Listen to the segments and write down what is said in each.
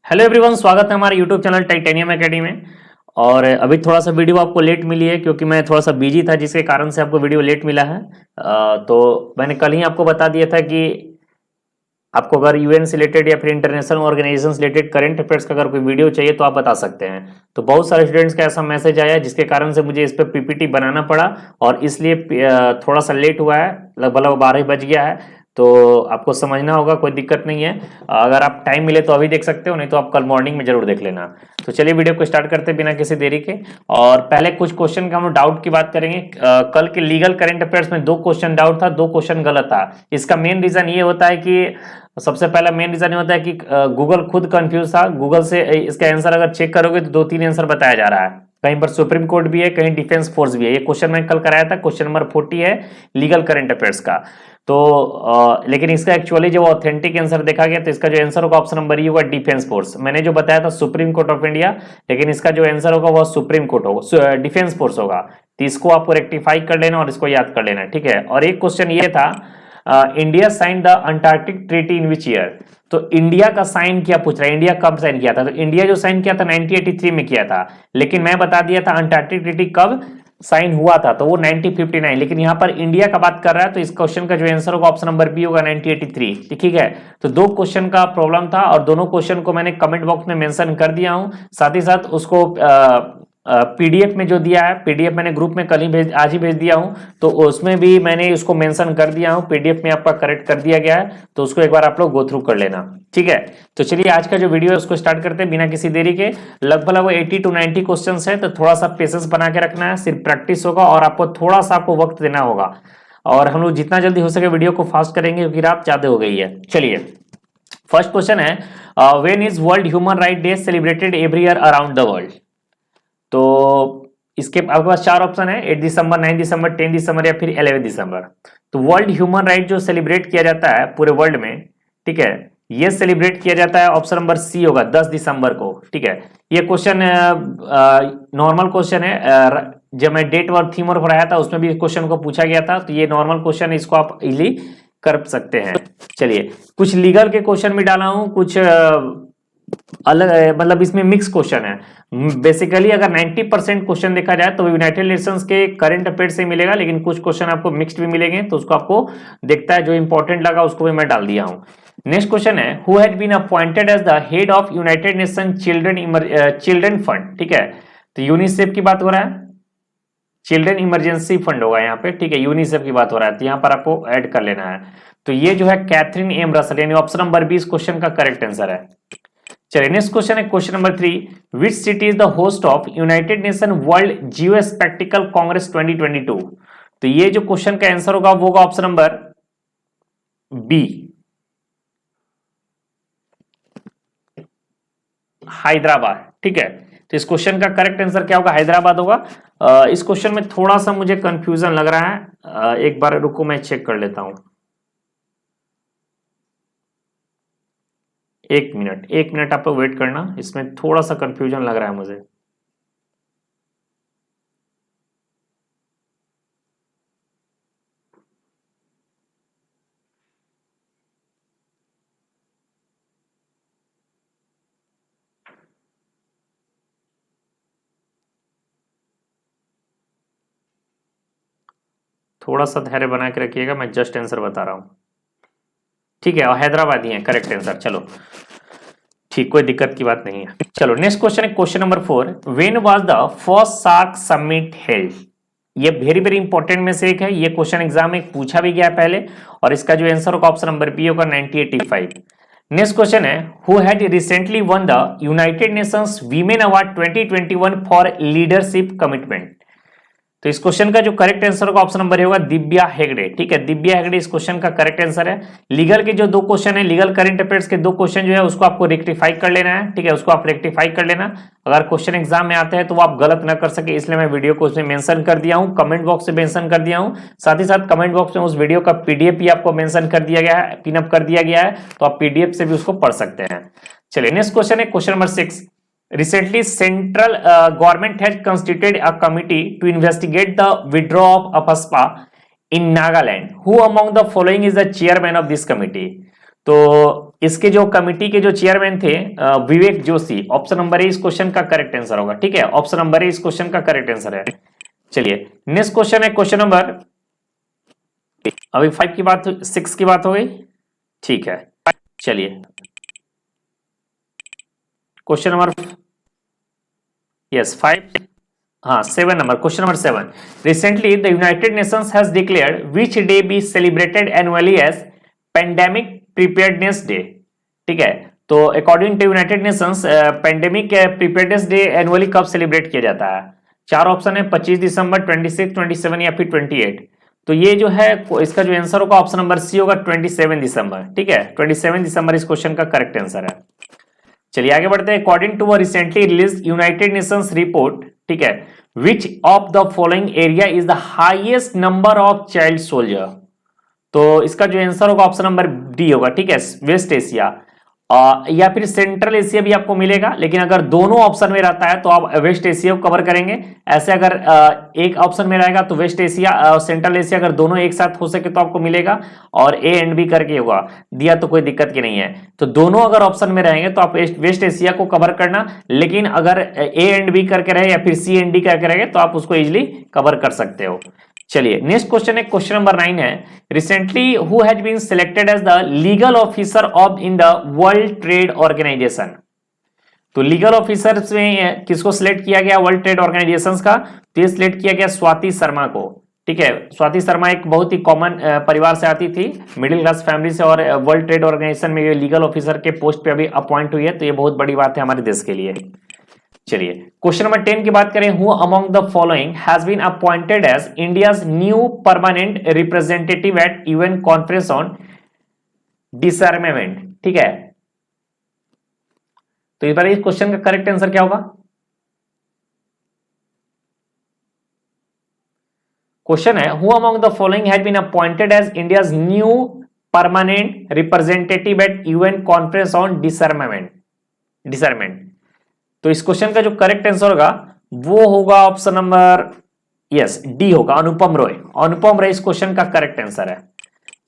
Hello everyone, स्वागत है हमारे यूट्यूब चैनल टाइटेनियम एकेडमी में। और अभी थोड़ा सा वीडियो आपको लेट मिली है क्योंकि मैं थोड़ा सा बिजी था, जिसके कारण से आपको वीडियो लेट मिला है। तो मैंने कल ही आपको बता दिया था कि आपको अगर यूएन से रिलेटेड या फिर इंटरनेशनल ऑर्गेनाइजेशन से रिलेटेड करंट अफेयर्स का अगर कोई वीडियो चाहिए तो आप बता सकते हैं। तो बहुत सारे स्टूडेंट्स का ऐसा मैसेज आया जिसके कारण से मुझे इस पर पीपीटी बनाना पड़ा और इसलिए थोड़ा सा लेट हुआ है, लगभग 12 बज गया है। तो आपको समझना होगा, कोई दिक्कत नहीं है। अगर आप टाइम मिले तो अभी देख सकते हो, नहीं तो आप कल मॉर्निंग में जरूर देख लेना। तो चलिए वीडियो को स्टार्ट करते हैं बिना किसी देरी के। और पहले कुछ क्वेश्चन का हम लोग डाउट की बात करेंगे। कल के लीगल करंट अफेयर्स में 2 क्वेश्चन डाउट था, 2 क्वेश्चन गलत था। इसका मेन रीजन ये होता है कि सबसे पहला मेन रीजन ये होता है कि गूगल खुद कंफ्यूज था। गूगल से इसका आंसर अगर चेक करोगे तो 2-3 आंसर बताया जा रहा है। कहीं पर सुप्रीम कोर्ट भी है, कहीं डिफेंस फोर्स भी है। ये क्वेश्चन मैं कल कराया था, क्वेश्चन नंबर 40 है लीगल करंट अफेयर्स का। तो लेकिन इसका एक्चुअली जो ऑथेंटिक आंसर देखा गया तो इसका जो आंसर होगा ऑप्शन नंबर ई होगा, डिफेंस फोर्स। मैंने जो बताया था सुप्रीम कोर्ट ऑफ इंडिया, लेकिन इसका जो आंसर होगा वह सुप्रीम कोर्ट होगा, डिफेंस फोर्स होगा। तो इसको आपको रेक्टिफाई कर लेना और इसको याद कर लेना, ठीक है। और एक क्वेश्चन ये था, India sign the Antarctic treaty in which year. तो इंडिया का साइन क्या पूछ रहा है, इंडिया कब साइन किया था? तो इंडिया जो साइन किया था 1983 में किया था, लेकिन मैं बता दिया था अंटार्कटिक ट्रीटी कब साइन हुआ था, तो वो 1959। लेकिन यहां पर इंडिया का बात कर रहा है तो इस क्वेश्चन का जो आंसर होगा ऑप्शन नंबर बी होगा, 1983। ठीक है। तो 2 क्वेश्चन का प्रॉब्लम था और दोनों क्वेश्चन को मैंने कमेंट बॉक्स में मेंशन कर दिया हूं। साथ ही साथ उसको पीडीएफ में जो दिया है, पीडीएफ मैंने ग्रुप में आज ही भेज दिया हूं, तो उसमें भी मैंने उसको मेंशन कर दिया हूं। पीडीएफ में आपका करेक्ट कर दिया गया है, तो उसको एक बार आप लोग गो थ्रू कर लेना, ठीक है। तो चलिए आज का जो वीडियो है उसको स्टार्ट करते हैं बिना किसी देरी के। लगभग 80 to 90 क्वेश्चन है, तो थोड़ा सा पेशेंस बना के रखना है, सिर्फ प्रैक्टिस होगा और आपको थोड़ा सा वक्त देना होगा। और हम लोग जितना जल्दी हो सके वीडियो को फास्ट करेंगे क्योंकि रात ज्यादा हो गई है। चलिए, फर्स्ट क्वेश्चन है, when is world human right day celebrated every year around the world. तो इसके आपके पास 4 ऑप्शन है, 8 दिसंबर, 9 दिसंबर, 10 दिसंबर या फिर 11 दिसंबर। तो वर्ल्ड ह्यूमन राइट जो सेलिब्रेट किया जाता है पूरे वर्ल्ड में, ठीक है, ये सेलिब्रेट किया जाता है, ऑप्शन नंबर सी होगा, 10 दिसंबर को। ठीक है। ये क्वेश्चन नॉर्मल क्वेश्चन है। जब मैं डेट और थीम और पढ़ाया था उसमें भी क्वेश्चन को पूछा गया था, तो ये नॉर्मल क्वेश्चन है, इसको आप इजीली कर सकते हैं। चलिए, कुछ लीगल के क्वेश्चन भी डाला हूं, कुछ अलग, मतलब इसमें मिक्स क्वेश्चन है। बेसिकली अगर 90% क्वेश्चन देखा जाए तो यूनाइटेड नेशंस के करंट अफेयर से मिलेगा, लेकिन कुछ क्वेश्चन आपको मिक्स्ड भी मिलेंगे, तो उसको आपको देखता है, जो इंपॉर्टेंट लगा उसको भी मैं डाल दिया हूं। नेक्स्ट क्वेश्चन है, who had been appointed as the head of United Nation children fund. ठीक है, तो यूनिसेफ की बात हो रहा है, चिल्ड्रन इमरजेंसी फंड होगा यहाँ पे, ठीक है, यूनिसेफ की बात हो रहा है, तो यहाँ पर आपको ऐड कर लेना है। तो ये जो है कैथरीन एम रसल, यानी ऑप्शन नंबर 20 क्वेश्चन का करेक्ट आंसर है। चलिए, नेक्स्ट क्वेश्चन है question number 3, which city is the host of United nation world Jio spectacled Congress 2022। तो ये जो क्वेश्चन का आंसर होगा वो होगा ऑप्शन नंबर बी, हैदराबाद। ठीक है, तो इस क्वेश्चन का करेक्ट आंसर क्या होगा, हैदराबाद होगा। इस क्वेश्चन में थोड़ा सा मुझे कंफ्यूजन लग रहा है, एक बार रुको मैं चेक कर लेता हूं। एक मिनट आप लोग वेट करना, इसमें थोड़ा सा कंफ्यूजन लग रहा है मुझे। थोड़ा सा धैर्य बना के रखिएगा, मैं जस्ट आंसर बता रहा हूं, ठीक है। और हैदराबाद ही है करेक्ट आंसर। चलो ठीक, कोई दिक्कत की बात नहीं है। चलो, नेक्स्ट क्वेश्चन है question number 4, when was the first SAARC summit held. ये वेरी वेरी इंपॉर्टेंट में से एक है, ये क्वेश्चन एग्जाम में पूछा भी गया है पहले, और इसका जो आंसर होगा ऑप्शन नंबर बी होगा, 1985। नेक्स्ट क्वेश्चन है, who had recently one the United Nations women award 2021 for leadership commitment. तो इस क्वेश्चन का जो करेक्ट आंसर होगा ऑप्शन नंबर होगा दिव्या हेगड़े। ठीक है, दिव्या हेगड़े इस क्वेश्चन का करेक्ट आंसर है। लीगल के जो 2 क्वेश्चन है, लीगल करंट अफेयर्स के 2 क्वेश्चन जो है उसको आपको रेक्टिफाई कर लेना है, ठीक है, उसको आप रेक्टिफाई कर लेना। अगर क्वेश्चन एग्जाम में आते हैं तो आप गलत ना कर सके, इसलिए मैं वीडियो को उसमें मेंशन कर दिया हूं, कमेंट बॉक्स में मेंशन कर दिया हूं। साथ ही साथ कमेंट बॉक्स में उस वीडियो का पीडीएफ भी आपको मेंशन कर दिया गया है, पिनअप कर दिया गया है, तो आप पीडीएफ से भी उसको पढ़ सकते हैं। चलिए, नेक्स्ट क्वेश्चन है question number 6, recently central government has constituted a committee to investigate the withdrawal of AFSPA in Nagaland. Who among the following is the chairman of this committee? तो इसके जो कमिटी के जो चेयरमैन थे Vivek Joshi, option number ए इस question का correct answer होगा। ठीक है, ऑप्शन नंबर ए इस क्वेश्चन का करेक्ट आंसर है। चलिए नेक्स्ट क्वेश्चन है क्वेश्चन नंबर, अभी 5 की बात, 6 की बात हो गई। ठीक है, चलिए क्वेश्चन नंबर, यस 5, हाँ 7 number, question number 7। Recently the United Nations has declared which day be celebrated annually as pandemic preparedness day. ठीक है, तो according to United Nations pandemic preparedness day annually कब सेलिब्रेट किया जाता है? 4 ऑप्शन है, 25 दिसंबर, 26, 27 या फिर 28। तो ये जो है इसका जो आंसर होगा ऑप्शन नंबर सी होगा, 27 दिसंबर। ठीक है, 27 दिसंबर इस क्वेश्चन का करेक्ट आंसर है। चलिए आगे बढ़ते हैं। According to a recently release United Nations report, ठीक है, which of the following area is the highest number of child soldier? तो इसका जो आंसर होगा ऑप्शन नंबर डी होगा। ठीक है, वेस्ट एशिया या फिर सेंट्रल एशिया भी आपको मिलेगा, लेकिन अगर दोनों ऑप्शन में रहता है तो आप वेस्ट एशिया को कवर करेंगे। ऐसे अगर एक ऑप्शन में रहेगा तो वेस्ट एशिया और सेंट्रल एशिया, अगर दोनों एक साथ हो सके तो आपको मिलेगा, और ए एंड बी करके होगा दिया तो कोई दिक्कत की नहीं है। तो दोनों अगर ऑप्शन में रहेंगे तो आप वेस्ट एशिया को कवर करना, लेकिन अगर ए एंड बी करके रहे या फिर सी एंड डी करके रहे तो आप उसको इजिली कवर कर सकते हो। चलिए नेक्स्ट क्वेश्चन है क्वेश्चन नंबर 9 है, recently who has been selected as the legal officer of in the World Trade Organization? तो लीगल ऑफिसर में किसको सिलेक्ट किया गया वर्ल्ड ट्रेड ऑर्गेनाइजेशन का? तो ये सिलेक्ट किया गया स्वाति शर्मा को। ठीक है, स्वाति शर्मा एक बहुत ही कॉमन परिवार से आती थी, मिडिल क्लास फैमिली से, और वर्ल्ड ट्रेड ऑर्गेनाइजेशन में ये लीगल ऑफिसर के पोस्ट पे अभी अपॉइंट हुई है, तो ये बहुत बड़ी बात है हमारे देश के लिए। चलिए क्वेश्चन नंबर 10 की बात करें, who among the following has been appointed as India's new permanent representative at UN conference on disarmament? ठीक है, तो इस बार इस क्वेश्चन का करेक्ट आंसर क्या होगा? क्वेश्चन है, who among the following has been appointed as India's new permanent representative at UN conference on disarmament? तो इस क्वेश्चन का जो करेक्ट आंसर होगा वो होगा ऑप्शन नंबर, यस डी होगा, अनुपम रॉय। अनुपम रॉय इस क्वेश्चन का करेक्ट आंसर है।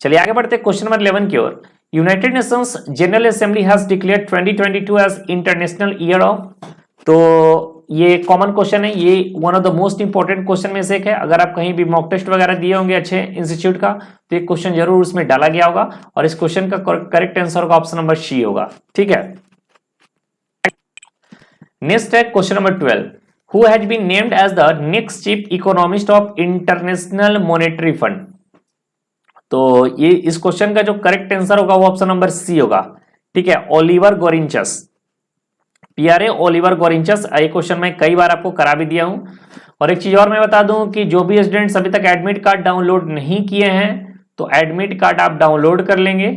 चलिए आगे बढ़ते हैं क्वेश्चन नंबर 11 की ओर। United Nations General Assembly has declared 2022 as international year of, तो ये कॉमन क्वेश्चन है, ये one of the most important question में से एक है। अगर आप कहीं भी मॉक टेस्ट वगैरह दिए होंगे अच्छे इंस्टीट्यूट का, तो एक क्वेश्चन जरूर उसमें डाला गया होगा, और इस क्वेश्चन का करेक्ट आंसर होगा ऑप्शन नंबर सी होगा। ठीक है, नेक्स्ट है question number 12, who has been named as the next chief economist of International Monetary Fund? तो ये इस क्वेश्चन का जो करेक्ट आंसर होगा वो ऑप्शन नंबर सी होगा। ठीक है, ओलिवर गोरिंचस, पीआरए ओलिवर गोरिंचस। ये क्वेश्चन मैं कई बार आपको करा भी दिया हूं। और एक चीज और मैं बता दूं कि जो भी स्टूडेंट्स अभी तक एडमिट कार्ड डाउनलोड नहीं किए हैं तो एडमिट कार्ड आप डाउनलोड कर लेंगे।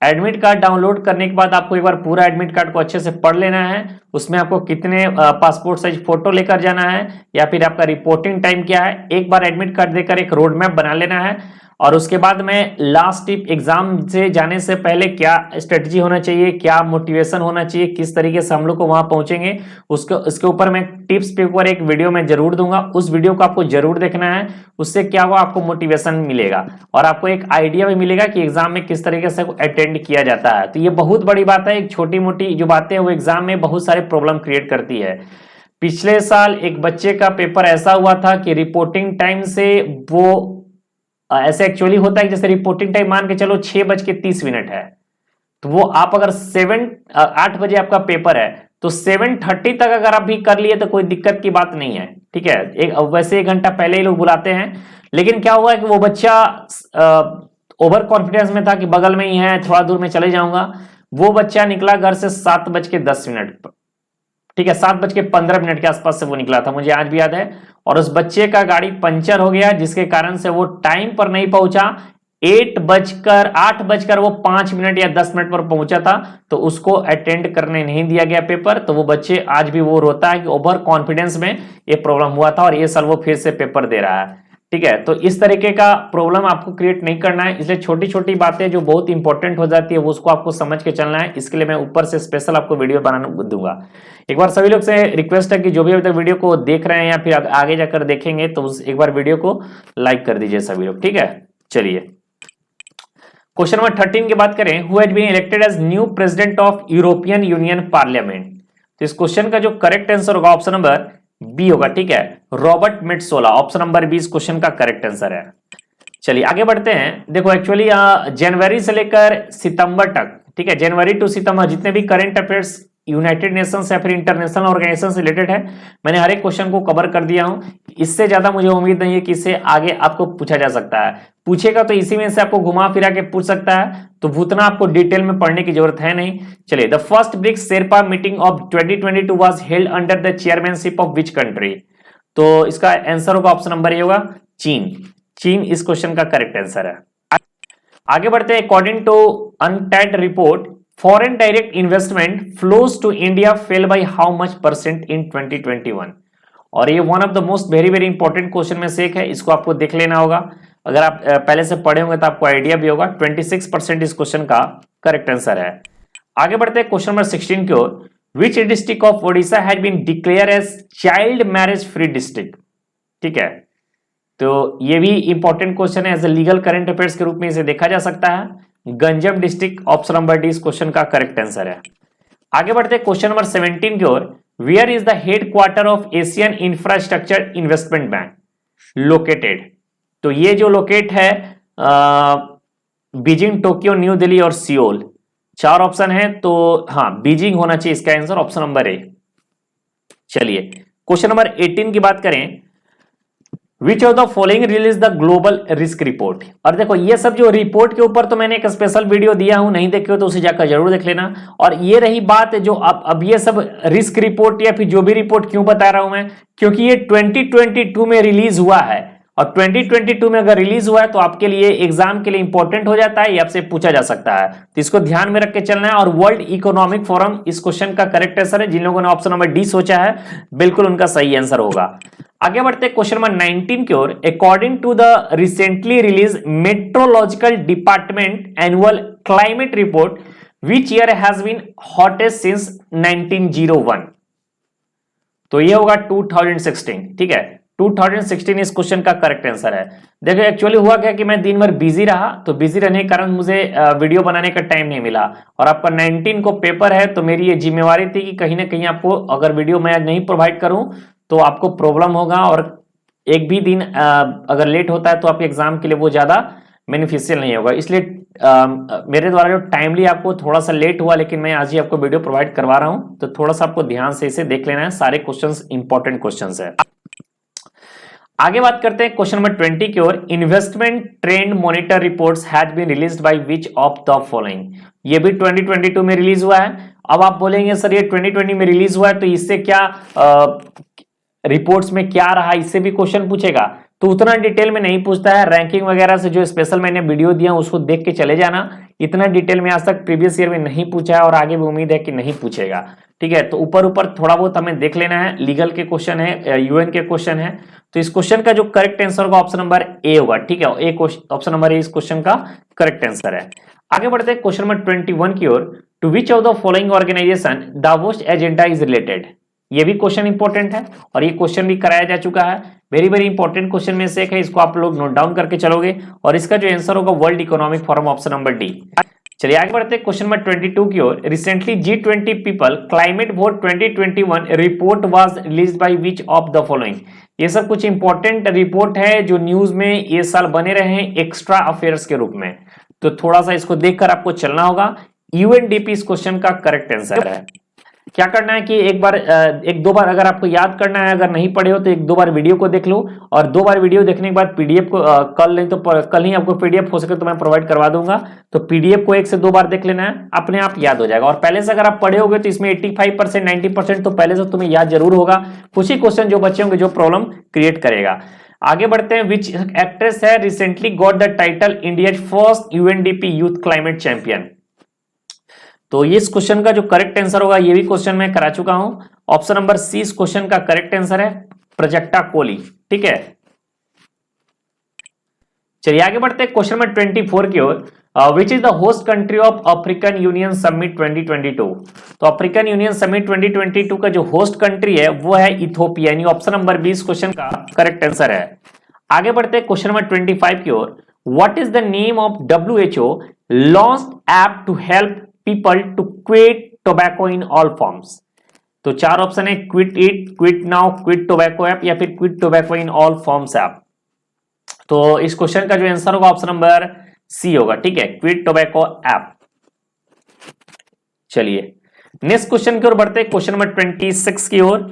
एडमिट कार्ड डाउनलोड करने के बाद आपको एक बार पूरा एडमिट कार्ड को अच्छे से पढ़ लेना है। उसमें आपको कितने पासपोर्ट साइज फोटो लेकर जाना है या फिर आपका रिपोर्टिंग टाइम क्या है, एक बार एडमिट कार्ड देकर एक रोड मैप बना लेना है। और उसके बाद में लास्ट टिप, एग्जाम से जाने से पहले क्या स्ट्रेटजी होना चाहिए, क्या मोटिवेशन होना चाहिए, किस तरीके से हम लोग को वहां पहुंचेंगे, उसके ऊपर मैं टिप्स पे ऊपर एक वीडियो में जरूर दूंगा। उस वीडियो को आपको जरूर देखना है। उससे क्या होगा, आपको मोटिवेशन मिलेगा और आपको एक आइडिया भी मिलेगा कि एग्जाम में किस तरीके से अटेंड किया जाता है। तो ये बहुत बड़ी बात है। एक छोटी मोटी जो बातें हैं वो एग्जाम में बहुत सारे प्रॉब्लम क्रिएट करती है। पिछले साल एक बच्चे का पेपर ऐसा हुआ था कि रिपोर्टिंग टाइम से वो ऐसे एक्चुअली होता है, जैसे रिपोर्टिंग टाइम मान के चलो 6:30 है, तो वो आप अगर 8 बजे आपका पेपर है तो 7:30 तक अगर आप भी कर लिए तो कोई दिक्कत की बात नहीं है। ठीक है, वैसे 1 घंटा पहले ही लोग बुलाते हैं, लेकिन क्या हुआ कि वो बच्चा ओवर कॉन्फिडेंस में था कि बगल में ही है, थोड़ा दूर में चले जाऊंगा। वो बच्चा निकला घर से 7:10 पर। ठीक है, 7:15 के आसपास से वो निकला था, मुझे आज भी याद है। और उस बच्चे का गाड़ी पंचर हो गया, जिसके कारण से वो टाइम पर नहीं पहुंचा। 8:05 या 10 मिनट पर पहुंचा था, तो उसको अटेंड करने नहीं दिया गया पेपर। तो वो बच्चे आज भी वो रोता है कि ओवर कॉन्फिडेंस में ये प्रॉब्लम हुआ था और ये साल वो फिर से पेपर दे रहा है। ठीक है, तो इस तरीके का प्रॉब्लम आपको क्रिएट नहीं करना है। इसलिए छोटी छोटी बातें जो बहुत इंपॉर्टेंट हो जाती है वो उसको आपको समझ के चलना है। इसके लिए मैं ऊपर से स्पेशल आपको वीडियो बनाना दूंगा। एक बार सभी लोग से रिक्वेस्ट है कि जो भी अभी तक वीडियो को देख रहे हैं या फिर आगे जाकर देखेंगे तो एक बार वीडियो को लाइक कर दीजिए सभी लोग। ठीक है, चलिए क्वेश्चन नंबर 13 की बात करें, who has been elected as new president of European Union parliament. तो इस क्वेश्चन का जो करेक्ट आंसर होगा ऑप्शन नंबर बी होगा, ठीक है, Robert Metsola. Option number B इस क्वेश्चन का करेक्ट आंसर है। चलिए आगे बढ़ते हैं। देखो एक्चुअली जनवरी से लेकर सितंबर तक, ठीक है, जनवरी टू सितंबर जितने भी करंट अफेयर्स यूनाइटेड नेशंस या फिर इंटरनेशनल ऑर्गेनाइजेशन से रिलेटेड है, मैंने हर एक क्वेश्चन को कवर कर दिया हूं। इससे ज्यादा मुझे उम्मीद नहीं है कि इससे आगे आपको पूछा जा सकता है। पूछेगा तो इसी में से आपको घुमा फिरा के पूछ सकता है, तो उतना आपको डिटेल में पढ़ने की जरूरत है नहीं। चलिए, the first BRICS sherpa meeting of 2022 was held under the chairmanship of which country. तो इसका आंसर होगा ऑप्शन नंबर ए होगा चीन। चीन इस क्वेश्चन का करेक्ट आंसर है। आगे बढ़ते हैं। According to UNCTAD report, foreign direct investment flows to India fell by how much percent in 2021। और ये one of the most very very important question में से एक है, इसको आपको देख लेना होगा। अगर आप पहले से पढ़े होंगे तो आपको आइडिया भी होगा। 26% इस क्वेश्चन का करेक्ट आंसर है। आगे बढ़ते हैं क्वेश्चन नंबर 16 की ओर। Which district of Odisha has been declare as child marriage free district. ठीक है, तो ये भी इंपॉर्टेंट क्वेश्चन है, as a legal current affairs के रूप में इसे देखा जा सकता है। Ganjam district, option number D इस क्वेश्चन का करेक्ट आंसर है। आगे बढ़ते हैं क्वेश्चन नंबर 17 की ओर। Where is the head quarter of Asian infrastructure investment bank located. तो ये जो लोकेट है बीजिंग, टोक्यो, न्यू दिल्ली और सियोल। 4 ऑप्शन है, तो हाँ बीजिंग होना चाहिए इसका आंसर, ऑप्शन नंबर ए। चलिए क्वेश्चन नंबर 18 की बात करें। विच of the following release the global risk report. और देखो ये सब जो रिपोर्ट के ऊपर तो मैंने एक स्पेशल वीडियो दिया हूं, नहीं देखे हो तो उसे जाकर जरूर देख लेना। और ये रही बात जो अब ये सब रिस्क रिपोर्ट या फिर जो भी रिपोर्ट क्यों बता रहा हूं मैं, क्योंकि ये 2022 में रिलीज हुआ है। और 2022 में अगर रिलीज हुआ है तो आपके लिए एग्जाम के लिए इंपॉर्टेंट हो जाता है, ये आपसे पूछा जा सकता है, तो इसको ध्यान में रख के चलना है। और वर्ल्ड इकोनॉमिक फोरम इस क्वेश्चन का करेक्ट आंसर है। जिन लोगों ने ऑप्शन नंबर डी सोचा है बिल्कुल उनका सही आंसर होगा। आगे बढ़ते हैं क्वेश्चन नंबर 19 की ओर। According to the recently release meteorological department annual climate report, which year has been hottest since 1901। तो ये होगा 2016, ठीक है, 2016 इस क्वेश्चन का करेक्ट आंसर है। देखो एक्चुअली हुआ क्या कि मैं दिन भर बिजी रहा, तो बिजी रहने के कारण मुझे वीडियो बनाने का टाइम नहीं मिला। और आपका 19 को पेपर है, तो मेरी ये जिम्मेवारी थी कि कहीं ना कहीं आपको अगर वीडियो मैं नहीं प्रोवाइड करूं तो आपको प्रॉब्लम होगा। और एक भी दिन अगर लेट होता है तो आपके एग्जाम के लिए वो ज्यादा बेनिफिशियल नहीं होगा। इसलिए मेरे द्वारा जो टाइमली आपको थोड़ा सा लेट हुआ, लेकिन मैं आज ही आपको वीडियो प्रोवाइड करवा रहा हूं, तो थोड़ा सा आपको ध्यान से इसे देख लेना है। सारे क्वेश्चंस इंपॉर्टेंट क्वेश्चंस है। आगे बात करते हैं क्वेश्चन नंबर 20 की ओर। Investment trend monitor reports has been released by which of the following. ये भी 2022 में रिलीज हुआ है। अब आप बोलेंगे सर ये 2020 में रिलीज हुआ है तो इससे क्या रिपोर्ट्स में क्या रहा, इससे भी क्वेश्चन पूछेगा। तो उतना डिटेल में नहीं पूछता है, रैंकिंग वगैरह से जो स्पेशल मैंने वीडियो दिया उसको देख के चले जाना। इतना डिटेल में आज तक प्रीवियस ईयर में नहीं पूछा है और आगे भी उम्मीद है कि नहीं पूछेगा, ठीक है। तो ऊपर ऊपर थोड़ा बहुत हमें देख लेना है। लीगल के क्वेश्चन है, यूएन के क्वेश्चन है, तो इस क्वेश्चन का जो करेक्ट आंसर होगा ऑप्शन नंबर ए होगा, ठीक है। ए ऑप्शन नंबर ए इस क्वेश्चन का करेक्ट आंसर है। आगे बढ़ते हैं क्वेश्चन नंबर 21 की ओर। To which of the following organization Davos agenda is related. ये भी क्वेश्चन इंपॉर्टेंट है और ये क्वेश्चन भी कराया जा चुका है। वेरी वेरी इंपॉर्टेंट क्वेश्चन में से एक है, इसको आप लोग नोट डाउन करके चलोगे। और इसका जो आंसर होगा world economic forum, option number D. चलिए आगे बढ़ते हैं क्वेश्चन नंबर 22 की ओर। Recently G20 people climate vote 2021 report was released by which of the following. ये सब कुछ इंपॉर्टेंट रिपोर्ट है जो न्यूज में ये साल बने रहे हैं एक्स्ट्रा अफेयर्स के रूप में, तो थोड़ा सा इसको देखकर आपको चलना होगा। यूएनडीपी इस क्वेश्चन का करेक्ट आंसर है। क्या करना है कि एक दो बार अगर आपको याद करना है, अगर नहीं पढ़े हो तो एक दो बार वीडियो को देख लो, और 2 बार वीडियो देखने के बाद पीडीएफ को कल नहीं तो कल ही आपको पीडीएफ हो सके तो मैं प्रोवाइड करवा दूंगा। तो पीडीएफ को 1 से 2 बार देख लेना है, अपने आप याद हो जाएगा। और पहले से अगर आप पढ़े होगे तो इसमें 85% 90% तो पहले से तुम्हें याद जरूर होगा। कुछ ही क्वेश्चन जो बच्चे होंगे जो प्रॉब्लम क्रिएट करेगा। आगे बढ़ते हैं। विच एक्ट्रेस है recently got the title India first UNDP youth climate champion. तो ये इस क्वेश्चन का जो करेक्ट आंसर होगा, ये भी क्वेश्चन मैं करा चुका हूं, ऑप्शन नंबर सी इस क्वेश्चन का करेक्ट आंसर है, प्रजक्ता कोली, ठीक है। चलिए आगे बढ़ते हैं क्वेश्चन नंबर 24 की ओर। Which is the host country of African union summit 2022। तो अफ्रीकन यूनियन समिट 2022 का जो होस्ट कंट्री है वो है इथोपिया, यानी ऑप्शन नंबर 20 क्वेश्चन का करेक्ट आंसर है। आगे बढ़ते हैं क्वेश्चन नंबर 25 की ओर। What is the name of WHO launched app to help people to quit tobacco in all forms. तो चार ऑप्शन है, quit it, quit now, quit tobacco app या फिर quit tobacco in all forms app. तो इस question का जो answer होगा ऑप्शन नंबर सी होगा, ठीक है, क्विट टोबैको ऐप। चलिए नेक्स्ट क्वेश्चन की ओर बढ़ते हैं, क्वेश्चन नंबर 26 की ओर।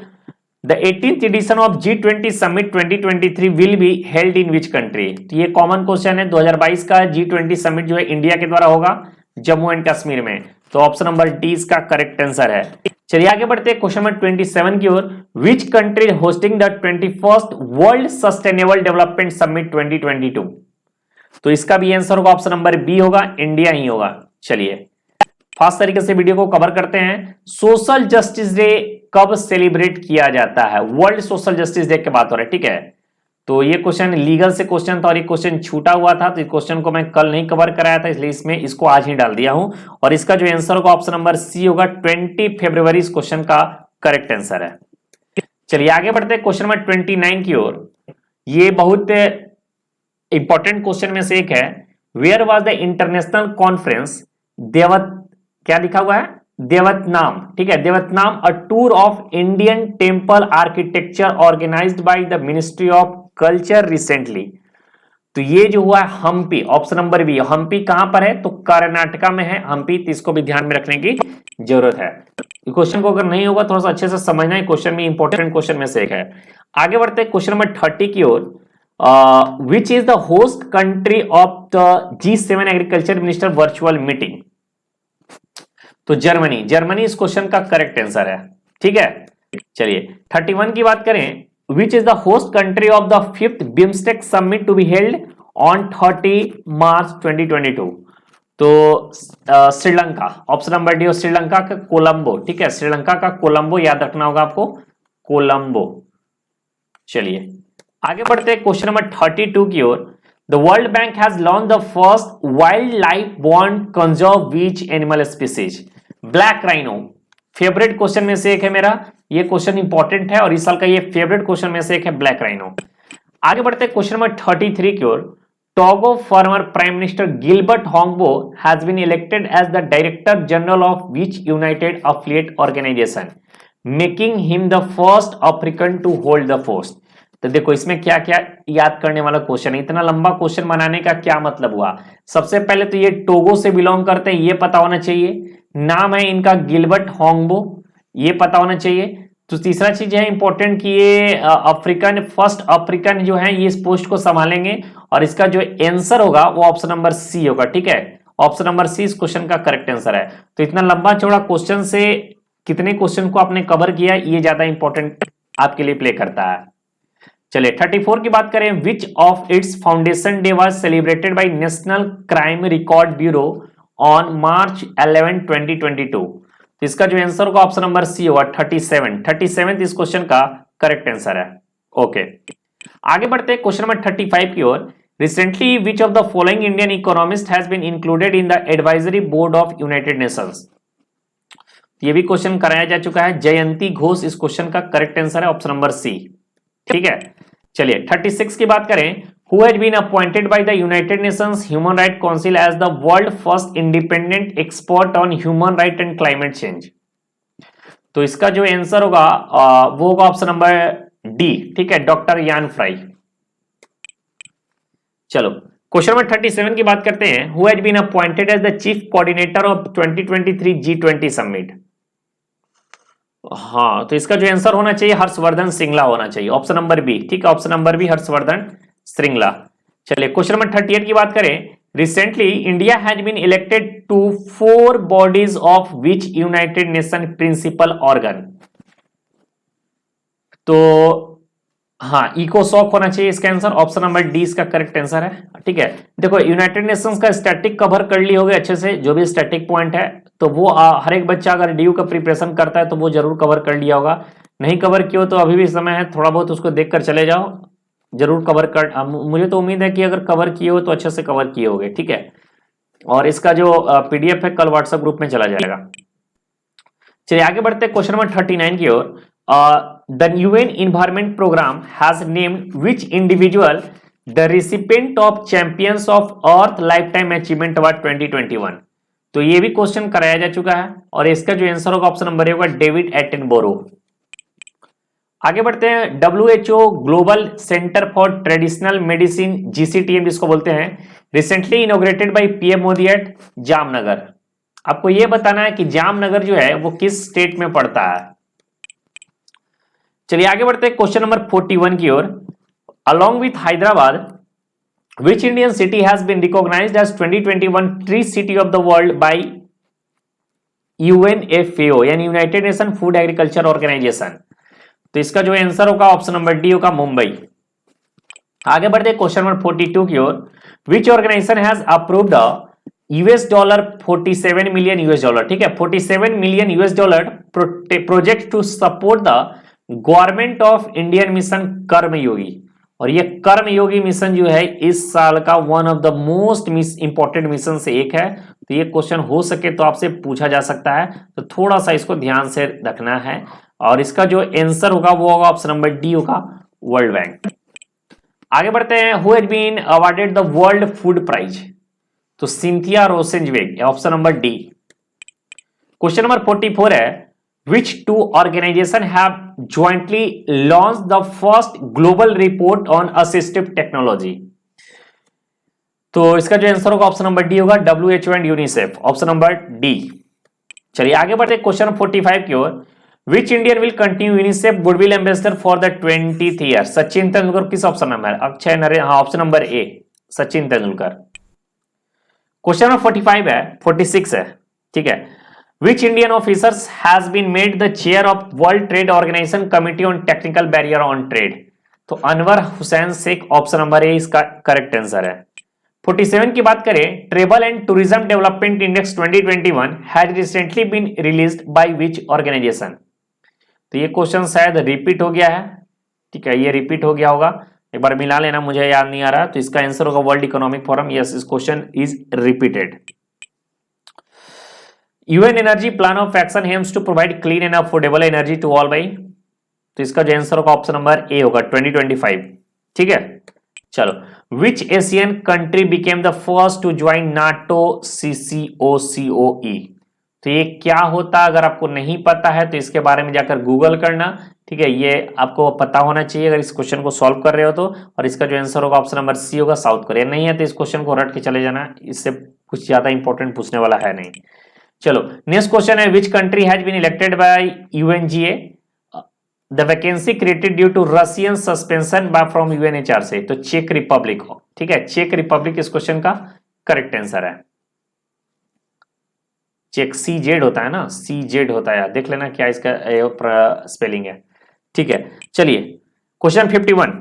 The 18th edition of G20 summit 2023 will be held in which country. तो ये कॉमन क्वेश्चन है, 2022 का G20 समिट जो है इंडिया के द्वारा होगा जम्मू एंड कश्मीर में। तो ऑप्शन नंबर डी इसका करेक्ट आंसर है। चलिए आगे बढ़ते हैं क्वेश्चन नंबर 27 की ओर। Which country hosting the 21st world sustainable development summit 2022। तो इसका भी आंसर होगा ऑप्शन नंबर बी होगा, इंडिया ही होगा। चलिए फास्ट तरीके से वीडियो को कवर करते हैं। सोशल जस्टिस डे कब सेलिब्रेट किया जाता है? वर्ल्ड सोशल जस्टिस डे की बात हो रहा है, ठीक है। तो ये क्वेश्चन लीगल से क्वेश्चन था और ये क्वेश्चन छूटा हुआ था, तो इस क्वेश्चन को मैं कल नहीं कवर कराया था, इसलिए इसमें इसको आज ही डाल दिया हूं। और इसका जो आंसर होगा ऑप्शन नंबर सी होगा, 20 फरवरी इस क्वेश्चन का करेक्ट आंसर है। चलिए आगे बढ़ते हैं क्वेश्चन नंबर 29 की ओर। ये बहुत इंपॉर्टेंट क्वेश्चन में से एक है। Where was the international conference क्या लिखा हुआ है? देवतनाम, ठीक है, देवतनाम a tour of Indian temple architecture organised by the ministry of culture recently. तो ये जो हुआ है Hampi, option number B. Hampi कहां पर है? तो कर्नाटका में है हम्पी, तो इसको भी ध्यान में रखने की जरूरत है। क्वेश्चन को अगर नहीं होगा थोड़ा सा अच्छे से समझना है, क्वेश्चन में इंपॉर्टेंट क्वेश्चन में से एक है। आगे बढ़ते हैं क्वेश्चन नंबर 30 की ओर। Which is the host country of the G7 agriculture minister virtual meeting. तो जर्मनी, जर्मनी इस क्वेश्चन का करेक्ट आंसर है, ठीक है। चलिए 31 की बात करें। Which is the host country of the 5th BIMSTEC summit to be held on 30 March 2022। तो Sri Lanka, option number D, Sri Lanka का कोलंबो, ठीक है, श्रीलंका का कोलंबो याद रखना होगा आपको, कोलंबो। चलिए आगे बढ़ते हैं क्वेश्चन नंबर 32 की ओर। The World Bank has launched the first wildlife bond conserve which animal species? Black rhino favourite question में से एक है मेरा, ये क्वेश्चन इंपॉर्टेंट है और इस साल का ये फेवरेट क्वेश्चन में से एक है, ब्लैक राइनो। आगे बढ़ते हैं क्वेश्चन नंबर 33 की ओर। Togo former prime minister Gilbert Houngbo has been elected as the director general of which united affiliate organisation, making him the first African to hold the post. तो देखो इसमें क्या क्या याद करने वाला क्वेश्चन है, इतना लंबा क्वेश्चन बनाने का क्या मतलब हुआ। सबसे पहले तो ये टोगो से बिलोंग करते हैं, ये पता होना चाहिए। नाम है इनका गिलबर्ट होंगबो, ये पता होना चाहिए। तो तीसरा चीज है इंपॉर्टेंट कि ये अफ्रीकन, फर्स्ट अफ्रीकन जो है ये इस पोस्ट को संभालेंगे। और इसका जो आंसर होगा वो ऑप्शन नंबर सी होगा, ठीक है, ऑप्शन नंबर सी इस क्वेश्चन का करेक्ट आंसर है। तो इतना लंबा चौड़ा क्वेश्चन से कितने क्वेश्चन को आपने कवर किया, ये ज्यादा इंपॉर्टेंट आपके लिए प्ले करता है। चलिए 34 की बात करें। Which of its foundation day was celebrated by national crime record bureau on March 11, 2022। तो इसका जो आंसर होगा ऑप्शन नंबर सी होगा, 37 इस क्वेश्चन का करेक्ट आंसर है। ओके आगे बढ़ते हैं क्वेश्चन नंबर 35 की ओर। Recently which of the following Indian economist has been included in the advisory board of United Nations. ये भी क्वेश्चन कराया जा चुका है, जयंती घोष इस क्वेश्चन का करेक्ट आंसर है, ऑप्शन नंबर सी, ठीक है। चलिए 36 की बात करें। Who has been appointed by the United Nations human right council as the world first independent expert on human right and climate change. तो इसका जो आंसर होगा वो होगा ऑप्शन नंबर डी, ठीक है, डॉक्टर यान फ्राई। चलो क्वेश्चन नंबर 37 की बात करते हैं। Who has been appointed as the chief coordinator of 2023 G20 summit. हाँ तो इसका जो आंसर होना चाहिए हर्षवर्धन श्रृंगला होना चाहिए, ऑप्शन नंबर बी, ठीक है, option number B Harshvardhan Shringla. चलिए क्वेश्चन नंबर 38 की बात करें। Recently India has been elected to 4 bodies of which United Nation principal organ. तो हाँ इकोसॉक होना चाहिए इसका आंसर, ऑप्शन नंबर डी इसका करेक्ट आंसर है, ठीक है। देखो यूनाइटेड नेशंस का स्टैटिक कवर कर ली होगी अच्छे से, जो भी स्टैटिक पॉइंट है, तो वो हर एक बच्चा अगर डीयू का प्रिपरेशन करता है तो वो जरूर कवर कर लिया होगा। नहीं कवर किया हो तो अभी भी समय है, थोड़ा बहुत उसको देखकर चले जाओ, जरूर कवर कर। मुझे तो उम्मीद है कि अगर कवर किए हो तो अच्छे से कवर किए होगे, ठीक है। और इसका जो पीडीएफ है कल व्हाट्सएप ग्रुप में चला जाएगा। चलिए आगे बढ़ते हैं क्वेश्चन नंबर 39 की ओर। The UN environment programme has named which individual the recipient of champions of earth life time achievement award 2021। तो ये भी क्वेश्चन कराया जा चुका है और इसका जो आंसर होगा ऑप्शन नंबर ए होगा डेविड एटनबरो। आगे बढ़ते हैं, WHO global centre for traditional medicine GCTM जिसको बोलते हैं, recently inaugurated by PM Modi at Jamnagar. आपको यह बताना है कि जामनगर जो है वो किस स्टेट में पड़ता है। चलिए आगे बढ़ते हैं क्वेश्चन नंबर 41 की ओर। Along with Hyderabad, which Indian city has been recognized as 2021 Tree City of the World by UNFAO यानी United Nation food agriculture organisation. तो इसका जो आंसर होगा ऑप्शन नंबर डी होगा मुंबई। आगे बढ़ते क्वेश्चन नंबर 42 की ओर। Which organisation has approved $47 million, ठीक है, $47 million project to support the government of Indian mission Karmayogi. और ये कर्मयोगी मिशन जो है इस साल का one of the most important mission से एक है। तो ये क्वेश्चन हो सके तो आपसे पूछा जा सकता है, तो थोड़ा सा इसको ध्यान से रखना है। और इसका जो आंसर होगा वो होगा ऑप्शन नंबर डी होगा वर्ल्ड बैंक। आगे बढ़ते हैं, who has been awarded the world food prize. तो Cynthia Rosenzweig, option number D. Question number 44 है, which two organizations have jointly launched the first global report on assistive technology। तो इसका जो answer होगा option number D होगा WHO and UNICEF, option number D. चलिए आगे बढ़ते क्वेश्चन नंबर 45 की ओर। Which Indian will continue UNICEF goodwill ambassador for the 20th year. Sachin Tendulkar किस ऑप्शन नंबर है? अक्षय नरेन, हाँ option number A Sachin Tendulkar. Question number 45 है, 46 है, ठीक है। Which Indian officers has been made the chair of World Trade Organization Committee on Technical Barrier on Trade। तो Anwar Hussain Sheikh, option number A इसका करेक्ट आंसर है। 47 की बात करें, travel and tourism development index 2021 has recently been released by which organisation. तो ये question शायद repeat हो गया है, ठीक है, ये रिपीट हो गया होगा, एक बार मिला लेना, मुझे याद नहीं आ रहा। तो इसका आंसर होगा वर्ल्ड इकोनॉमिक फोरम। यस, इस question is repeated. UN energy plan of action aims to provide clean and affordable energy to all by. तो इसका जो आंसर होगा ऑप्शन नंबर ए होगा 2025, ठीक है। चलो, which Asian country became the first to join NATO CCOCOE। तो ये क्या होता, अगर आपको नहीं पता है तो इसके बारे में जाकर गूगल करना, ठीक है, ये आपको पता होना चाहिए अगर इस क्वेश्चन को सॉल्व कर रहे हो तो। और इसका जो आंसर होगा ऑप्शन नंबर सी होगा साउथ कोरिया। नहीं है तो इस क्वेश्चन को रट के चले जाना, इससे कुछ ज्यादा इंपॉर्टेंट पूछने वाला है नहीं। चलो नेक्स्ट क्वेश्चन है, which country has been elected by UNGA the vacancy created due to Russian suspension from UNHR से। तो चेक रिपब्लिक हो, ठीक है, चेक रिपब्लिक इस क्वेश्चन का करेक्ट आंसर है। चेक CZ होता है ना, CZ होता है, देख लेना क्या इसका स्पेलिंग है, ठीक है। चलिए question 51,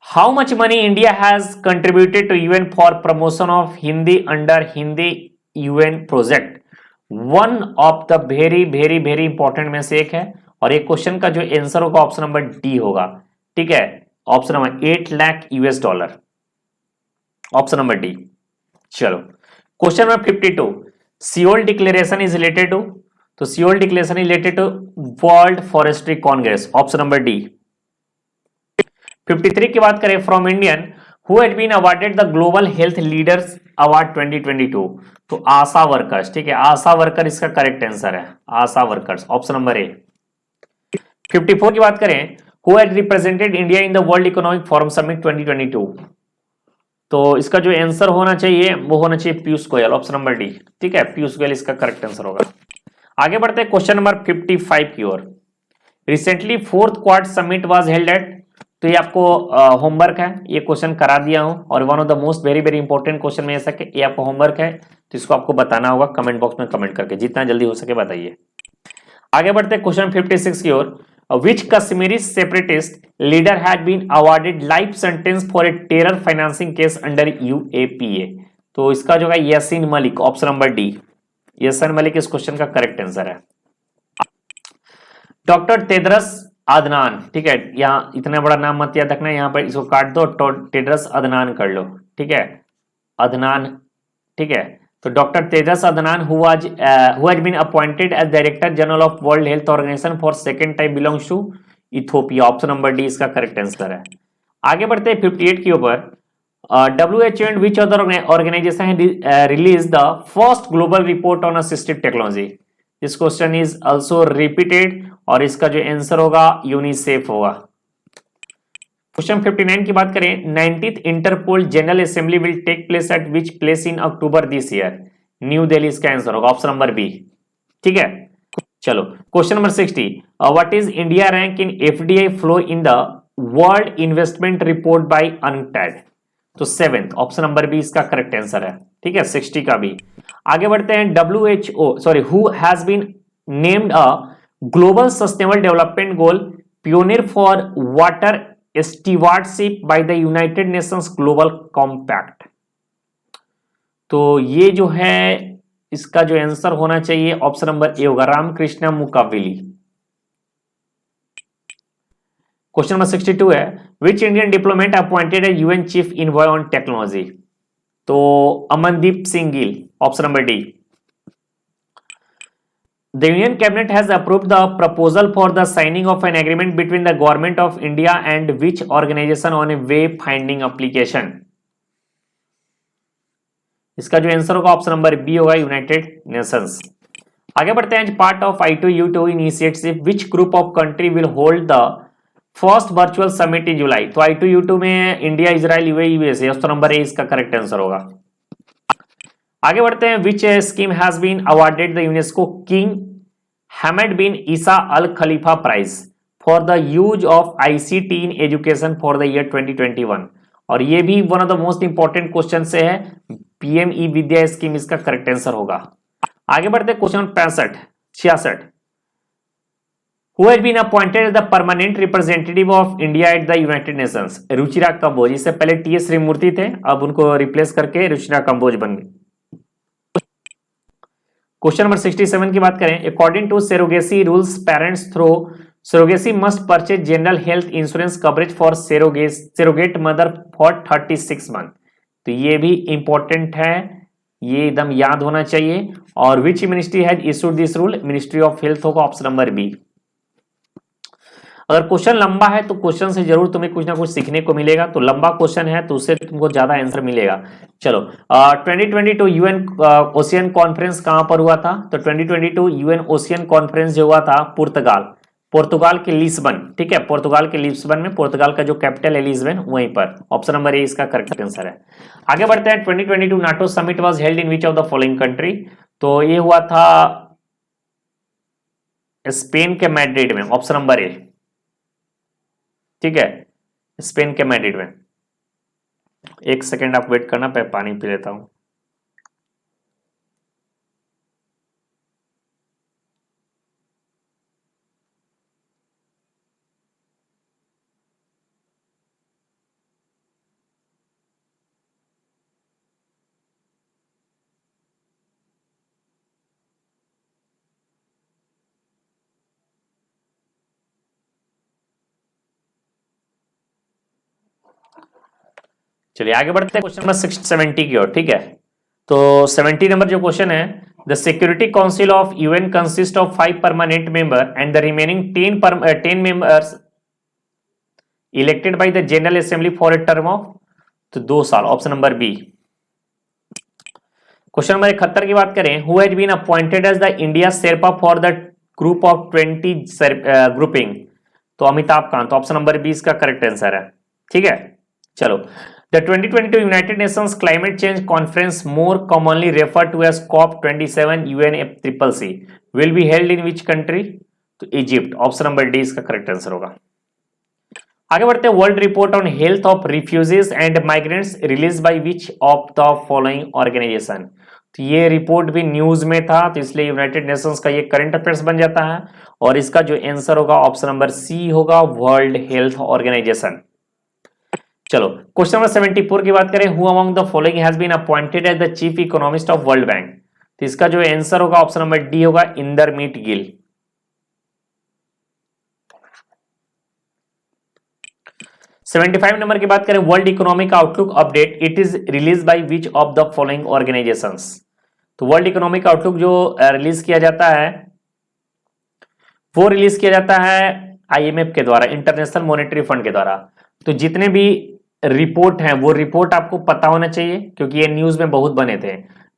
how much money India has contributed to UN for promotion of Hindi under Hindi UN project. One of the very very very important में से एक है और एक क्वेश्चन का जो आंसर होगा ऑप्शन नंबर डी होगा, ठीक है, ऑप्शन नंबर 8 लाख $, ऑप्शन नंबर डी। चलो question number 52, Seoul declaration is related to. तो Seoul declaration is related to world forestry congress, option number D. 53 की बात करें, from Indian who had been awarded the global health leaders award 2022। तो ASHA workers, ठीक है, ASHA worker इसका correct answer है, ASHA workers, option number A. 54 की बात करें, who had represented India in the world economic forum summit 2022। तो इसका जो आंसर होना चाहिए वो होना चाहिए Piyush Goyal, option number D, ठीक है, पीयूष गोयल इसका करेक्ट आंसर होगा। आगे बढ़ते हैं क्वेश्चन नंबर 55 की ओर। Recently 4th Quad summit was held at. तो ये आपको होमवर्क है, ये क्वेश्चन करा दिया हूं और one of the most very very important question में ऐसा ये आपको होमवर्क है, तो इसको आपको बताना होगा कमेंट बॉक्स में कमेंट करके, जितना जल्दी हो सके बताइए। आगे बढ़ते हैं क्वेश्चन 56 की ओर। Which Kashmiri separatist leader had been awarded life sentence for a terror financing case under UAPA। तो इसका जो है Yasin Malik, option number D, Yasin Malik इस क्वेश्चन का करेक्ट आंसर है। डॉक्टर तेदरस अदनान, ठीक है, यहाँ इतना बड़ा नाम मत याद रखना, यहाँ पर इसको काट दो, टेड्रस अदनान कर लो, ठीक है, अदनान, ठीक है। तो doctor Tedros Adhanom who has been appointed as director general of World Health Organisation for second time belongs to Ethiopia, option number D इसका करेक्ट आंसर है। आगे बढ़ते हैं 58 के ऊपर। WHO and which other organisation release the first global report on assistive technology. This question is also repeated और इसका जो आंसर होगा यूनिसेफ होगा। क्वेश्चन 59 की बात करें, 19th Interpol general assembly will take place at which place in October this year. New Delhi इसका answer होगा, ऑप्शन नंबर बी। ठीक है, चलो question number 60, what is India rank in FDI flow in the world investment report by UNCTAD. तो 7th, option number B इसका correct answer है। ठीक है, 60 का भी। आगे बढ़ते हैं, who has been named a global sustainable development goal pioneer for water stewardship by the United Nations Global Compact. तो ये जो है इसका जो आंसर होना चाहिए ऑप्शन नंबर ए होगा, रामकृष्ण मुकाविली। क्वेश्चन नंबर 62 है, which Indian diplomat appointed a UN chief envoy on technology. तो Amandeep Singh Gill, option number D. The Union Cabinet has approved the proposal for the signing of an agreement between the Government of India and which organization on a wayfinding application। इसका जो answer होगा option number B होगा, United Nations. आगे बढ़ते हैं, part of I2U2 initiative which group of country will hold the first virtual summit in July. तो I2U2 में India, Israel, UAE, USA, option number A इसका करेक्ट आंसर होगा। आगे बढ़ते हैं, which scheme has been awarded the UNESCO king Hamed bin Isa al Khalifa prize for the use of ICT in education for the year 2021। और ये भी one of the most important question से है, PME Vidya scheme इसका correct answer होगा। आगे बढ़ते हैं, question 66, who has been appointed the permanent representative of India at the United Nations. Ruchira Kamboj, इससे पहले TS त्रिमूर्ति थे, अब उनको रिप्लेस करके रुचिरा कंबोज बन गए। क्वेश्चन नंबर 67 की बात करें, according to surrogacy rules parents through surrogacy must purchase general health insurance coverage for surrogate mother for 36 month. तो ये भी इंपॉर्टेंट है, ये एकदम याद होना चाहिए। और which ministry has issued this rule, ministry of health होगा, ऑप्शन नंबर बी। अगर क्वेश्चन लंबा है तो क्वेश्चन से जरूर तुम्हें कुछ ना कुछ सीखने को मिलेगा, तो लंबा क्वेश्चन है तो उससे तुमको ज्यादा आंसर मिलेगा। चलो 2022 यूएन ओशियन कॉन्फ्रेंस कहां पर हुआ था। तो 2022 यूएन ओशियन कॉन्फ्रेंस जो हुआ था पोर्तुगाल के लिस्बन। ठीक है, पोर्तुगाल के लिस्बन में, पोर्तुगाल का जो कैपिटल है लिस्बन, वहीं पर। ऑप्शन नंबर ए इसका करेक्ट आंसर है। आगे बढ़ते हैं, 2022 NATO summit was held in which of the following country. तो ये हुआ था स्पेन के मैड्रिड में, ऑप्शन नंबर ए। ठीक है, स्पेन के मैड्रिड में। एक सेकेंड आप वेट करना, मैं पानी पी लेता हूं। चलिए आगे बढ़ते हैं क्वेश्चन नंबर 70 की ओर। ठीक है, तो 70 नंबर जो क्वेश्चन है, the security council of UN consist of 5 permanent member and the remaining 10 members elected by the general assembly for a term of, तो 2 साल, option number B. Question number 71 की बात करें, who has been appointed as the India sherpa for the group of 20 grouping. तो Amitabh Kant, option number B इसका correct answer है। ठीक है, चलो, The 2022 United Nations Climate Change Conference, more commonly referred to as COP27 UNFCCC, will be held in which country? तो Egypt, option number D इसका correct answer होगा। आगे बढ़ते हैं, world report on health of refugees and migrants release by which of the following organisation. तो ये report भी news में था, तो इसलिए यूनाइटेड नेशंस का ये करंट अफेयर्स बन जाता है, और इसका जो आंसर होगा ऑप्शन नंबर सी होगा, वर्ल्ड हेल्थ ऑर्गेनाइजेशन। चलो क्वेश्चन नंबर 74 की बात करें, who among the following has been appointed as the chief economist of World Bank. तो इसका जो आंसर होगा ऑप्शन नंबर डी होगा, इंदरमीत गिल। 75 नंबर की बात करें, world economic outlook update, it is release by which of the following organisations. तो world economic outlook जो रिलीज किया जाता है, वो रिलीज किया जाता है IMF के द्वारा, इंटरनेशनल मॉनेटरी फंड के द्वारा। तो जितने भी रिपोर्ट हैं वो रिपोर्ट आपको पता होना चाहिए, क्योंकि ये न्यूज में बहुत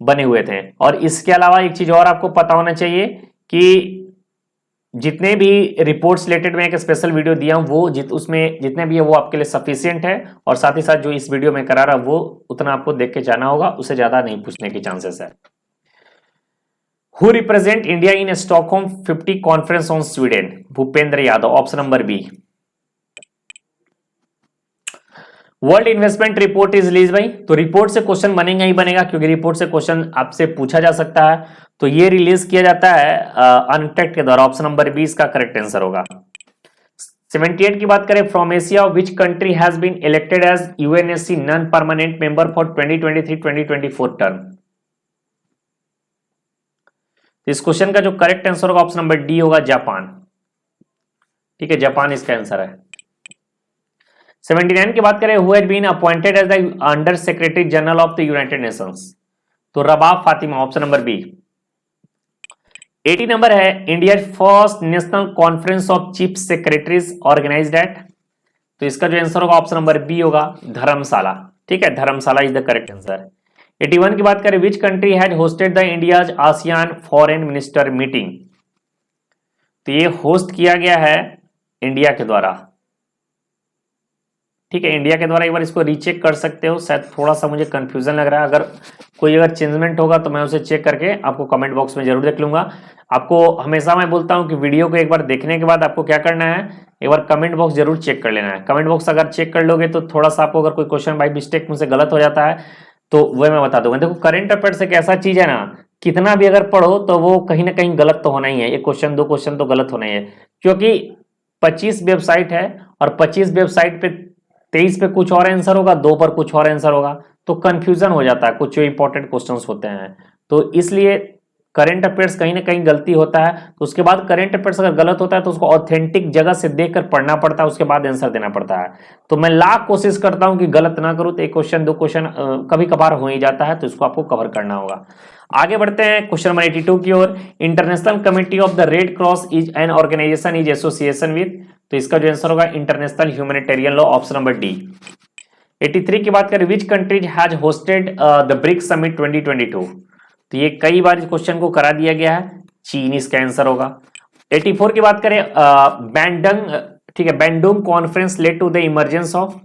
बने हुए थे। और इसके अलावा एक चीज और आपको पता होना चाहिए कि जितने भी रिपोर्ट्स रिलेटेड मैं एक स्पेशल वीडियो दिया हूं वो उसमें जितने भी है वो आपके लिए सफिशियंट है, और साथ ही साथ जो इस वीडियो में करा रहा वो उतना आपको देख के जाना होगा, उससे ज्यादा नहीं पूछने की चांसेस है। Who represent India in Stockholm 50 conference on Sweden? Bhupender Yadav, option number B. World investment report is release भाई, तो रिपोर्ट से क्वेश्चन बनेगा ही बनेगा, क्योंकि रिपोर्ट से क्वेश्चन आपसे पूछा जा सकता है। तो ये रिलीज किया जाता है अनटेक्ट के द्वारा, ऑप्शन नंबर बी इसका करेक्ट आंसर होगा। 78 की बात करें, from Asia which country has been elected as UNSC non permanent member for 2023-2024 term? इस क्वेश्चन का जो करेक्ट आंसर होगा ऑप्शन नंबर डी होगा, जापान। ठीक है, जापान इसका आंसर है। 79 की बात करें, who has been appointed as the under secretary general of the United Nations? तो Rabab Fatima, option number B. 80 number है, India first national conference of chief secretaries organised at? तो इसका जो आंसर होगा ऑप्शन नंबर बी होगा, धर्मशाला। ठीक है, धर्मशाला इज द करेक्ट आंसर। 81 की बात करें, which country had hosted the India's ASEAN foreign minister meeting? तो ये होस्ट किया गया है इंडिया के द्वारा। ठीक है, इंडिया के द्वारा। एक बार इसको रीचेक कर सकते हो, शायद थोड़ा सा मुझे कंफ्यूजन लग रहा है। अगर कोई चेंजमेंट होगा तो मैं उसे चेक करके आपको कमेंट बॉक्स में जरूर देख लूंगा। आपको हमेशा मैं बोलता हूं कि वीडियो को एक बार देखने के बाद आपको क्या करना है, एक बार कमेंट बॉक्स जरूर चेक कर लेना है। कमेंट बॉक्स अगर चेक कर लोगे तो थोड़ा सा आपको अगर कोई क्वेश्चन बाई मिस्टेक मुझसे गलत हो जाता है तो वह मैं बता दूंगा। देखो, करंट अफेयर्स एक ऐसा चीज है ना, कितना भी अगर पढ़ो तो वो कहीं ना कहीं गलत तो होना ही है। एक क्वेश्चन दो क्वेश्चन तो गलत होना ही है, क्योंकि 25 वेबसाइट है और 25 वेबसाइट पे 23 पे कुछ और आंसर होगा, 2 पर कुछ और आंसर होगा, तो कंफ्यूजन हो जाता है कुछ जो इंपॉर्टेंट क्वेश्चंस होते हैं। तो इसलिए करंट अफेयर्स कहीं ना कहीं गलती होता है, तो उसके बाद करंट अफेयर्स अगर गलत होता है तो उसको ऑथेंटिक जगह से देखकर पढ़ना पड़ता है, उसके बाद आंसर देना पड़ता है। तो मैं लाख कोशिश करता हूं कि गलत ना करूं, तो एक क्वेश्चन दो क्वेश्चन कभी कभार हो ही जाता है, तो इसको आपको कवर करना होगा। आगे बढ़ते हैं क्वेश्चन नंबर 82 की ओर। International committee of the Red Cross is an organisation is association with? तो इसका जो आंसर होगा international humanitarian law, option number D. 83 की बात करें, which countries has hosted the BRICS summit 2022? तो ये कई बार इस क्वेश्चन को करा दिया गया है, चीन इसका आंसर होगा। 84 की बात करें, बैंडंग, ठीक है, Bandung conference led to the emergence of?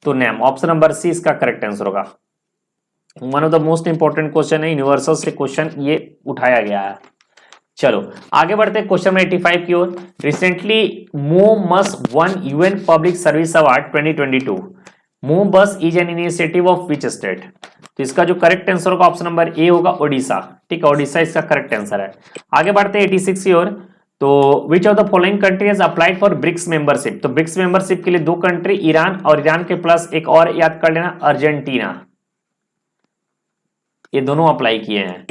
तो नैम, ऑप्शन नंबर सी इसका करेक्ट आंसर होगा। One of the most important question है, यूनिवर्सल से क्वेश्चन ये उठाया गया है। चलो आगे बढ़ते हैं क्वेश्चन नंबर 85 की ओर। Recently Mo bus won UN public service award 2022। Mo bus is an initiative of which state? तो इसका जो करेक्ट आंसर होगा ऑप्शन नंबर ए होगा, ओडिशा। ठीक है, ओडिशा इसका करेक्ट आंसर है। आगे बढ़ते हैं 86 की ओर। तो which of the following country has applied for BRICS membership? तो ब्रिक्स मेंबरशिप के लिए 2 कंट्री, ईरान, और ईरान के प्लस एक और याद कर लेना, अर्जेंटीना, ये दोनों अप्लाई किए हैं।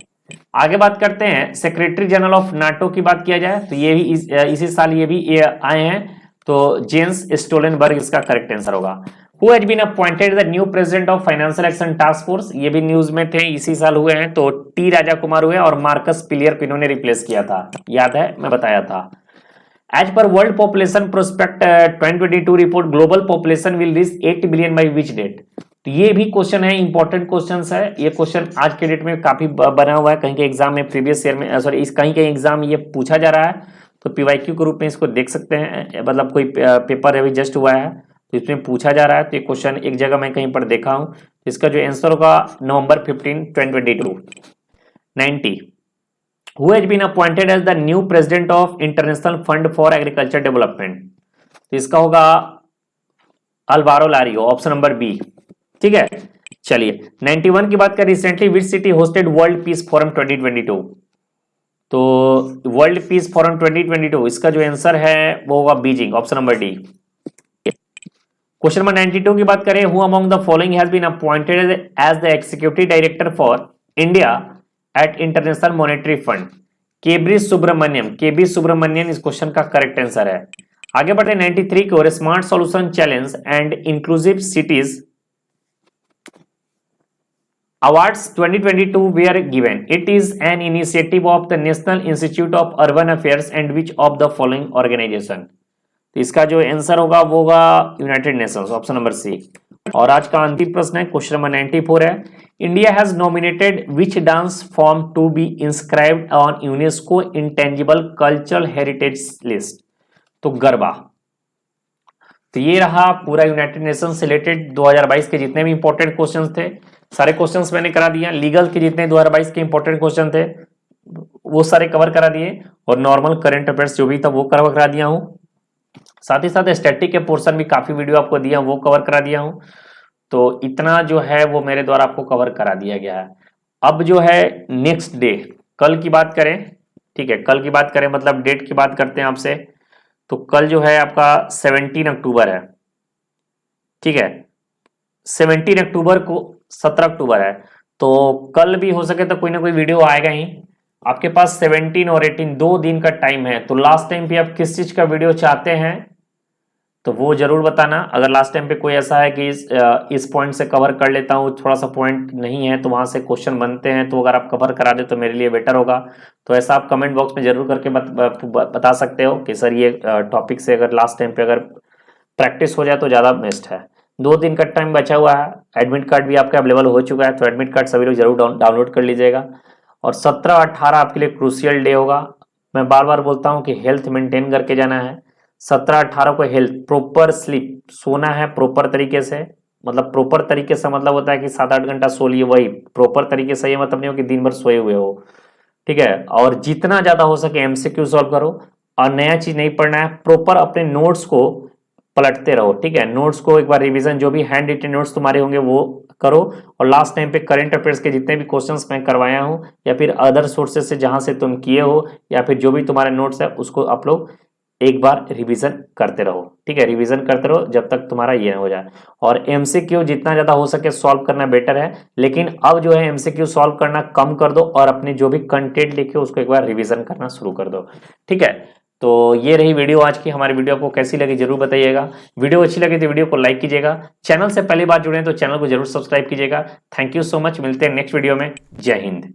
आगे बात करते हैं सेक्रेटरी जनरल ऑफ नाटो की बात किया जाए तो ये भी इसी साल ये भी आए हैं, तो जेंस स्टोलनबर्ग इसका करेक्ट आंसर होगा। Who has been appointed the new president of financial action task force? ये भी न्यूज में थे, इसी साल हुए हैं, तो टी राजा कुमार हुए और मार्कस पिलियर को इन्होंने रिप्लेस किया था, याद है मैं बताया था। As per world population prospect 2022 report, global population will reach 8 billion by which date? तो ये भी क्वेश्चन है, इंपॉर्टेंट क्वेश्चन है। ये क्वेश्चन आज के डेट में काफी बना हुआ है, कहीं के एग्जाम में प्रीवियस ईयर में, सॉरी, इस कहीं के एग्जाम ये पूछा जा रहा है, तो पीवाईक्यू के रूप में इसको देख सकते हैं। मतलब कोई पेपर अभी जस्ट हुआ है तो इसमें पूछा जा रहा है, तो ये क्वेश्चन एक जगह मैं कहीं पर देखा हूं। इसका जो आंसर होगा November 15, 2022। 90 who has been appointed as the new president of international fund for agriculture development? तो इसका होगा Alvaro Lario, option number B. ठीक है, चलिए 91 की बात करें, recently which city hosted world peace forum 2022? तो वर्ल्ड पीस फोरम 2022 इसका जो आंसर है वो होगा Beijing, option number D. Question number 92 की बात करें, who among the following has been appointed as the executive director for India at International Monetary Fund? K V Subramanian, K V Subramanian इस क्वेश्चन का करेक्ट आंसर है। आगे बढ़ते 93 की ओर, smart solution challenge and inclusive cities Awards 2022 were given. It is an initiative of the National Institute of Urban Affairs and which of the following organization? तो इसका जो आंसर होगा वो होगा United Nations, option number C. और आज का अंतिम प्रश्न है, क्वेश्चन नंबर 94 है, India has nominated which dance form to be inscribed on UNESCO intangible cultural heritage list. तो गरबा। तो ये रहा पूरा यूनाइटेड नेशन से रिलेटेड 2022 के जितने भी इंपॉर्टेंट क्वेश्चंस थे, सारे क्वेश्चंस मैंने करा दिया। लीगल के जितने 2022 के इंपॉर्टेंट क्वेश्चन थे वो सारे कवर करा दिए, और नॉर्मल करंट अफेयर्स जो भी था वो कवर करा दिया हूं। साथ ही साथ स्टैटिक के पोर्शन भी काफी वीडियो आपको दिया, वो कवर करा दिया हूं। तो इतना जो है वो मेरे द्वारा आपको कवर करा दिया गया है। अब जो है नेक्स्ट डे, कल की बात करें, ठीक है, कल की बात करें मतलब डेट की बात करते हैं आपसे। तो कल जो है आपका 17 अक्टूबर है, ठीक है, 17 अक्टूबर को 17 अक्टूबर है। तो कल भी हो सके तो कोई ना कोई वीडियो आएगा ही। आपके पास 17 और 18 2 दिन का टाइम है। तो लास्ट टाइम पे आप किस चीज का वीडियो चाहते हैं तो वो जरूर बताना। अगर लास्ट टाइम पे कोई ऐसा है कि इस पॉइंट से कवर कर लेता हूँ, थोड़ा सा पॉइंट नहीं है तो वहां से क्वेश्चन बनते हैं, तो अगर आप कवर करा दे तो मेरे लिए बेटर होगा। तो ऐसा आप कमेंट बॉक्स में जरूर करके बता सकते हो कि सर ये टॉपिक से अगर लास्ट टाइम पे अगर प्रैक्टिस हो जाए तो ज़्यादा बेस्ट है। 2 दिन का टाइम बचा हुआ है। एडमिट कार्ड भी आपका अवेलेबल हो चुका है, तो एडमिट कार्ड सभी लोग जरूर डाउनलोड कर लीजिएगा। और 17-18 आपके लिए क्रूशियल डे होगा। मैं बार बार बोलता हूँ कि हेल्थ मेंटेन करके जाना है। 17-18 को हेल्थ, प्रॉपर स्लीप, सोना है प्रॉपर तरीके से। मतलब प्रॉपर तरीके से मतलब होता है कि 7-8 घंटा सो लिए, वही प्रॉपर तरीके से। ये मतलब नहीं हो कि दिन भर सोए हुए हो, ठीक है। और जितना ज्यादा हो सके एमसीक्यू सॉल्व करो, और नया चीज नहीं पढ़ना है, प्रॉपर अपने नोट्स को पलटते रहो, ठीक है। नोट्स को एक बार रिवीजन, जो भी हैंड रिटन नोट्स तुम्हारे होंगे वो करो। और लास्ट टाइम पे करंट अफेयर्स के जितने भी क्वेश्चंस मैं करवाया हूं, या फिर अदर सोर्सेज से जहां से तुम किए हो, या फिर जो भी तुम्हारे नोट्स है उसको आप लोग एक बार रिवीजन करते रहो, ठीक है। रिवीजन करते रहो जब तक तुम्हारा ये ना हो जाए। और एमसीक्यू जितना ज्यादा हो सके सॉल्व करना बेटर है। लेकिन अब जो है एमसीक्यू सॉल्व करना कम कर दो, और अपने जो भी कंटेंट लिखे उसको एक बार रिवीजन करना शुरू कर दो, ठीक है। तो ये रही वीडियो आज की। हमारी वीडियो आपको कैसी लगी जरूर बताइएगा। वीडियो अच्छी लगी तो वीडियो को लाइक कीजिएगा। चैनल से पहली बार जुड़े हैं तो चैनल को जरूर सब्सक्राइब कीजिएगा। थैंक यू सो मच, मिलते हैं नेक्स्ट वीडियो में। जय हिंद।